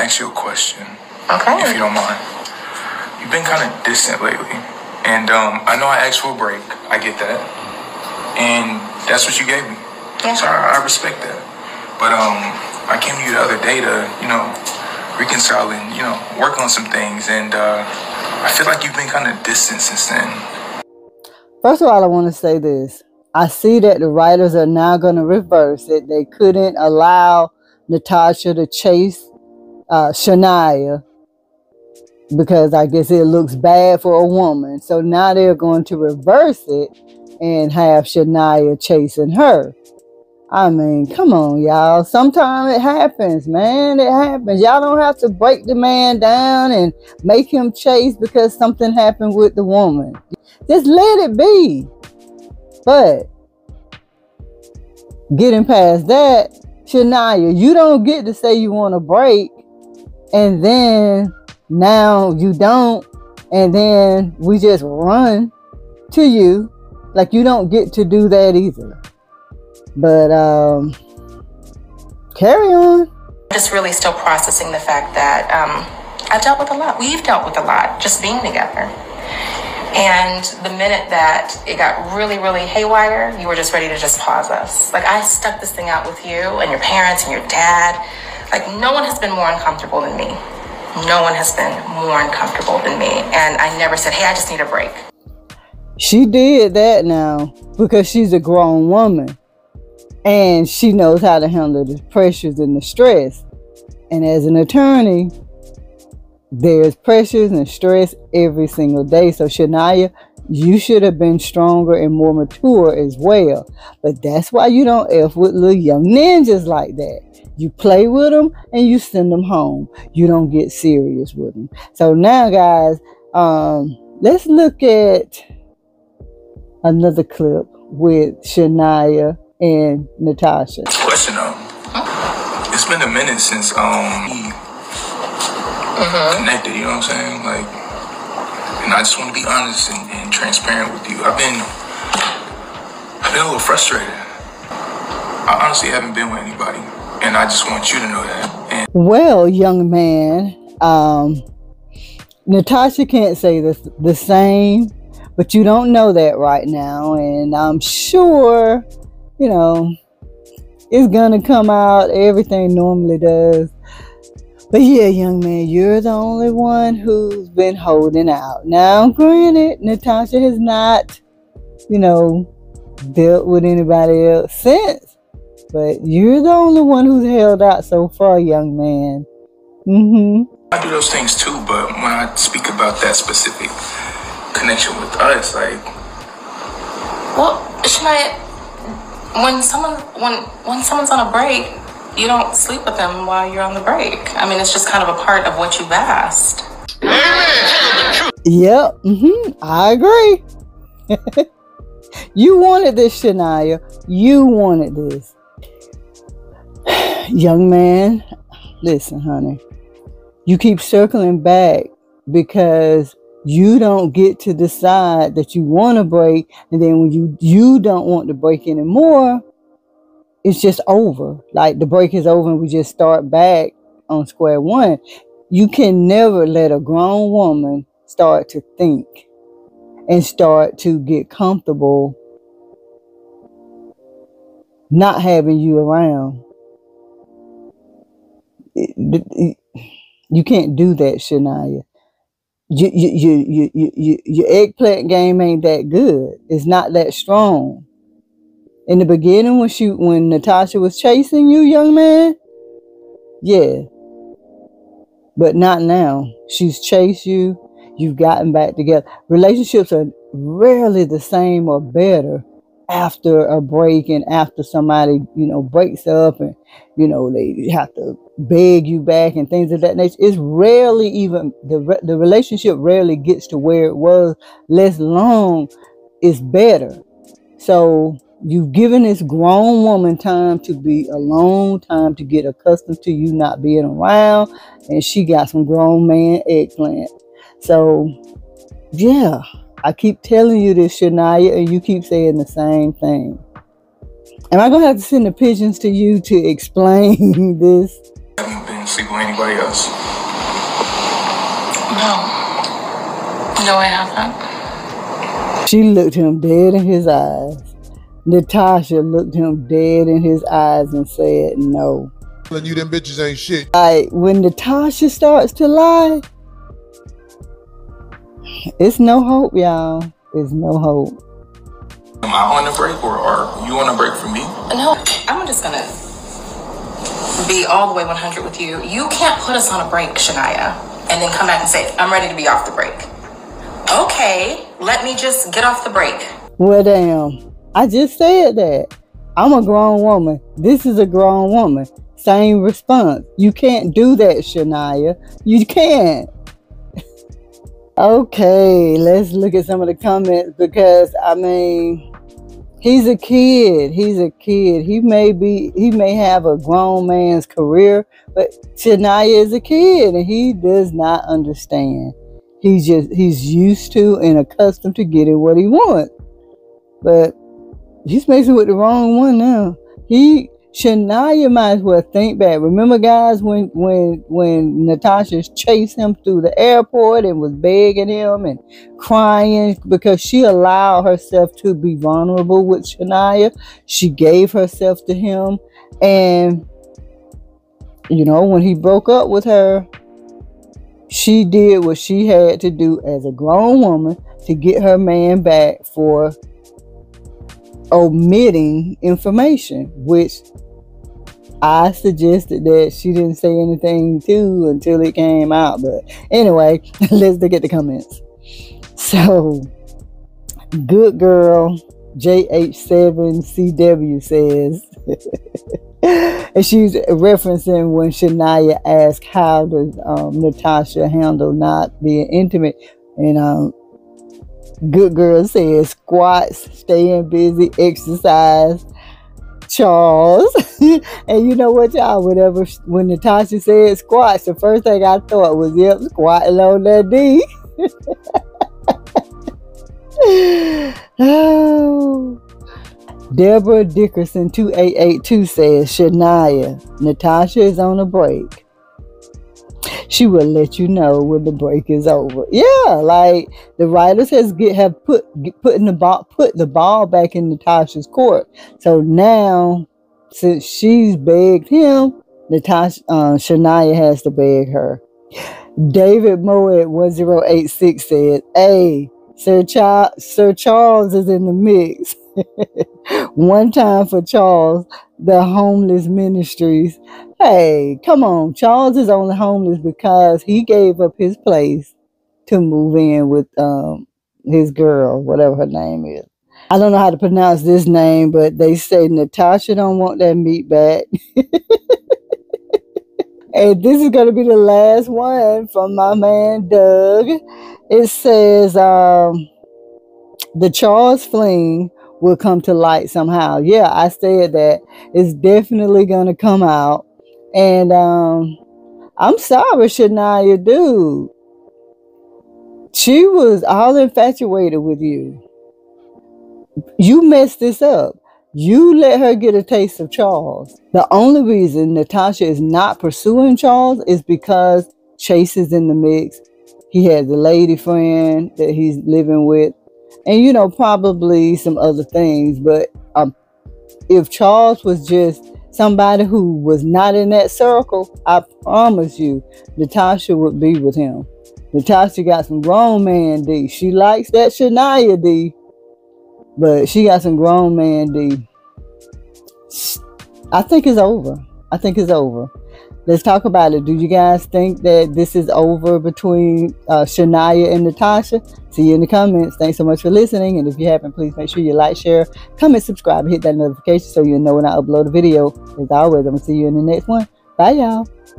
ask you a question. Okay. If you don't mind. You've been kind of distant lately. And I know I asked for a break. I get that. And that's what you gave me. Yeah. So I respect that. But I came to you the other day to, reconcile and, work on some things. And I feel like you've been kind of distant since then. First of all, I want to say this. I see that the writers are now going to reverse it. They couldn't allow Natasha to chase Shania because I guess it looks bad for a woman. So now they're going to reverse it and have Shania chasing her. I mean, come on, y'all. Sometimes it happens, man. It happens. Y'all don't have to break the man down and make him chase because something happened with the woman. Just let it be. But getting past that, Shania, you don't get to say you want a break and then now you don't, and then we just run to you. Like, you don't get to do that either. But carry on. Just really still processing the fact that I've dealt with a lot. We've dealt with a lot just being together. And the minute that it got really, really haywire, you were just ready to just pause us. Like, I stuck this thing out with you and your parents and your dad. Like, no one has been more uncomfortable than me. No one has been more uncomfortable than me. And I never said, hey, I just need a break. She did that now because she's a grown woman. And she knows how to handle the pressures and the stress. And as an attorney, there's pressures and stress every single day. So Shania, you should have been stronger and more mature as well. But that's why you don't F with little young ninjas like that. You play with them and you send them home. You don't get serious with them. So now, guys, let's look at another clip with Shania and Natasha. Question though. It's been a minute since we connected, you know what I'm saying? Like, and I just want to be honest and transparent with you. I've been a little frustrated. I honestly haven't been with anybody, and I just want you to know that. And well, young man, Natasha can't say the same, but you don't know that right now, and I'm sure, it's gonna come out. Everything normally does. But yeah, young man, you're the only one who's been holding out. Now, granted, Natasha has not, dealt with anybody else since. But you're the only one who's held out so far, young man. I do those things too, but when I speak about that specific connection with us, like... Well, Shania, when someone's on a break, you don't sleep with them while you're on the break. I mean, it's just kind of a part of what you've asked. Yep. I agree. You wanted this, Shania. You wanted this. Young man, listen, honey. You keep circling back because you don't get to decide that you want to break. And then when you don't want to break anymore, it's just over. Like, the break is over and we just start back on square one. You can never let a grown woman start to think and start to get comfortable not having you around. You can't do that, Shania. Your eggplant game ain't that good. It's not that strong. In the beginning, when Natasha was chasing you, young man, yeah. But not now. She's chased you. You've gotten back together. Relationships are rarely the same or better after a break and after somebody, breaks up and, they have to beg you back and things of that nature. It's rarely even, the relationship rarely gets to where it was. Less long is better. So you've given this grown woman time to be alone, time to get accustomed to you not being around, and she got some grown man eggplant. So, yeah, I keep telling you this, Shania, and you keep saying the same thing. Am I going to have to send the pigeons to you to explain this? I haven't been sleep with anybody else? No, I haven't. She looked him dead in his eyes. Natasha looked him dead in his eyes and said no. You them bitches ain't shit. Like, when Natasha starts to lie, it's no hope, y'all. It's no hope. Am I on a break or are you on a break for me? No, I'm just gonna be all the way 100 with you. You can't put us on a break, Shania, and then come back and say, I'm ready to be off the break. Okay, let me just get off the break. Well, damn. I just said that. I'm a grown woman. This is a grown woman. Same response. You can't do that, Shania. You can't. Okay, let's look at some of the comments because, I mean, he's a kid. He's a kid. He may have a grown man's career, but Shania is a kid and he does not understand. He's used to and accustomed to getting what he wants. But he's messing with the wrong one now. Shania might as well think back. Remember, guys, when Natasha chased him through the airport and was begging him and crying because she allowed herself to be vulnerable with Shania. She gave herself to him. And, you know, when he broke up with her, she did what she had to do as a grown woman to get her man back for omitting information, which I suggested that she didn't say anything to until it came out. But anyway, let's look at the comments. So, good girl JH7CW says, and she's referencing when Shania asked how does Natasha handle not being intimate, and good girl says squats, staying busy, exercise, Charles. And you know what, y'all, when Natasha said squats, the first thing I thought was, yep, squatting on that D. Oh. Deborah Dickerson 2882 says, Shania, Natasha is on a break. She will let you know when the break is over. Yeah, like the writers have put the ball back in Natasha's court. So now, since she's begged him, Shania has to beg her. David Moet 1086 said, "Hey, Sir Charles is in the mix." One time for Charles, the homeless ministries. Hey, come on. Charles is only homeless because he gave up his place to move in with his girl, whatever her name is. I don't know how to pronounce this name, but they say Natasha don't want that meat back. And this is going to be the last one from my man Doug. It says, the Charles fling will come to light somehow. Yeah, I said that. It's definitely going to come out. And I'm sorry, Shania, dude. She was all infatuated with you. You messed this up. You let her get a taste of Charles. The only reason Natasha is not pursuing Charles is because Chase is in the mix. He has a lady friend that he's living with. And, you know, probably some other things. But if Charles was just somebody who was not in that circle, I promise you, Natasha would be with him. Natasha got some grown man D. She likes that Shania D. But she got some grown man D. I think it's over. I think it's over. Let's talk about it. Do you guys think that this is over between Shania and Natasha? See you in the comments. Thanks so much for listening. And if you haven't, please make sure you like, share, comment, subscribe, and hit that notification so you'll know when I upload a video. As always, I'm going to see you in the next one. Bye, y'all.